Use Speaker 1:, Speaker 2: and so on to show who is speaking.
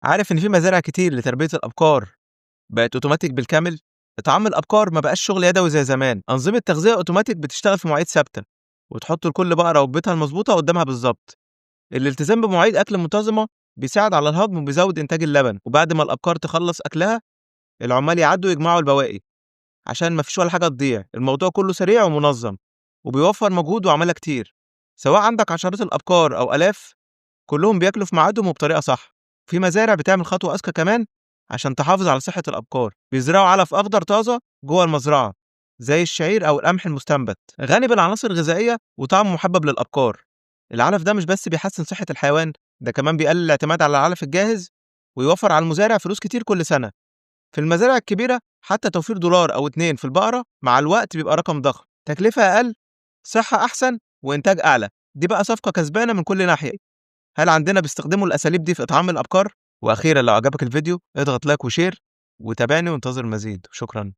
Speaker 1: عارف إن في مزارع كتير لتربية الأبقار بقت أوتوماتيك بالكامل؟ إطعام الأبقار ما بقاش شغل يدوي زي زمان، أنظمة تغذية أوتوماتيك بتشتغل في مواعيد ثابتة، وتحط لكل بقرة وجبتها المضبوطة قدامها بالضبط. الالتزام بمواعيد أكل منتظمة بيساعد على الهضم وبيزود إنتاج اللبن، وبعد ما الأبقار تخلص أكلها العمال يعدوا يجمعوا البواقي عشان ما فيش ولا حاجة تضيع. الموضوع كله سريع ومنظم وبيوفر مجهود وعمالة كتير. سواء عندك عشرات الأبقار أو آلاف، كلهم بياكلوا في ميعادهم وبطريقة صح. في مزارع بتعمل خطوة أذكى كمان عشان تحافظ على صحة الأبقار، بيزرعوا علف أخضر طازة جوه المزرعة زي الشعير أو القمح المستنبت، غني بالعناصر الغذائية وطعمه محبب للأبقار. العلف ده مش بس بيحسن صحة الحيوان، ده كمان بيقلل الاعتماد على العلف الجاهز ويوفر على المزارع فلوس كتير كل سنة. في المزارع الكبيرة حتى توفير دولار أو اتنين في البقرة مع الوقت بيبقى رقم ضخم، تكلفة أقل، صحة أحسن، وإنتاج أعلى. دي بقى صفقة كسبانة من كل ناحية. هل عندنا بيستخدموا الأساليب دي في إطعام الأبقار؟ وأخيرا لو عجبك الفيديو اضغط لايك وشير وتابعني وانتظر المزيد. شكرا.